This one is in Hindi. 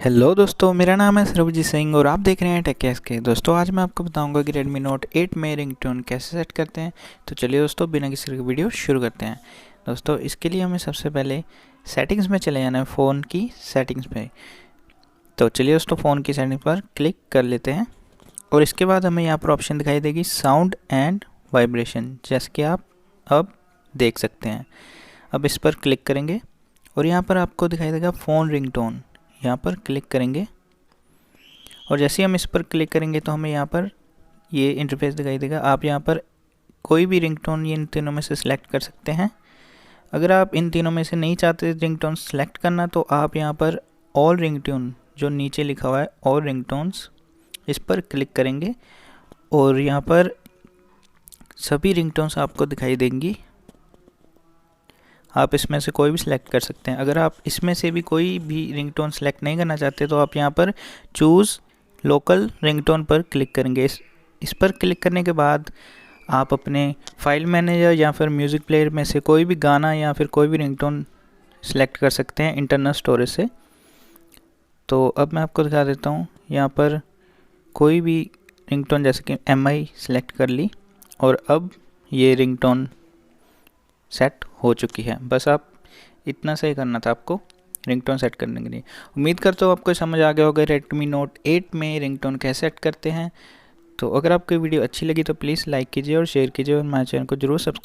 हेलो दोस्तों, मेरा नाम है सरबजीत सिंह और आप देख रहे हैं टेक के। दोस्तों आज मैं आपको बताऊंगा कि Redmi Note 8 में रिंगटोन कैसे सेट करते हैं। तो चलिए दोस्तों, बिना किसी के वीडियो शुरू करते हैं। दोस्तों इसके लिए हमें सबसे पहले सेटिंग्स में चले जाना है, फ़ोन की सेटिंग्स पे। तो चलिए दोस्तों, फ़ोन की सेटिंग पर क्लिक कर लेते हैं और इसके बाद हमें यहाँ पर ऑप्शन दिखाई देगी साउंड एंड वाइब्रेशन, जैसे कि आप अब देख सकते हैं। अब इस पर क्लिक करेंगे और यहाँ पर आपको दिखाई देगा फ़ोन रिंगटोन, यहाँ पर क्लिक करेंगे और जैसे ही हम इस पर क्लिक करेंगे तो हमें यहाँ पर ये इंटरफेस दिखाई देगा। आप यहाँ पर कोई भी रिंगटोन इन तीनों में से सिलेक्ट कर सकते हैं। अगर आप इन तीनों में से नहीं चाहते रिंगटोन सेलेक्ट करना तो आप यहाँ पर ऑल रिंगटोन जो नीचे लिखा हुआ है ऑल रिंगटोन्स, इस पर क्लिक करेंगे और यहाँ पर सभी रिंगटोन्स आपको दिखाई देंगी। आप इसमें से कोई भी सिलेक्ट कर सकते हैं। अगर आप इसमें से भी कोई भी रिंगटोन सेलेक्ट नहीं करना चाहते तो आप यहाँ पर चूज़ लोकल रिंगटोन पर क्लिक करेंगे। इस पर क्लिक करने के बाद आप अपने फाइल मैनेजर या फिर म्यूज़िक प्लेयर में से कोई भी गाना या फिर कोई भी रिंगटोन सेलेक्ट कर सकते हैं इंटरनल स्टोरेज से। तो अब मैं आपको दिखा देता हूँ, यहाँ पर कोई भी रिंगटोन जैसे कि MI सेलेक्ट कर ली और अब ये रिंगटोन सेट हो चुकी है। बस आप इतना सही करना था आपको रिंगटोन सेट करने के लिए। उम्मीद करता हूँ आपको समझ आ गया होगा Redmi Note 8 में रिंगटोन कैसे सेट करते हैं। तो अगर आपको वीडियो अच्छी लगी तो प्लीज़ लाइक कीजिए और शेयर कीजिए और हमारे चैनल को जरूर सब्सक्राइब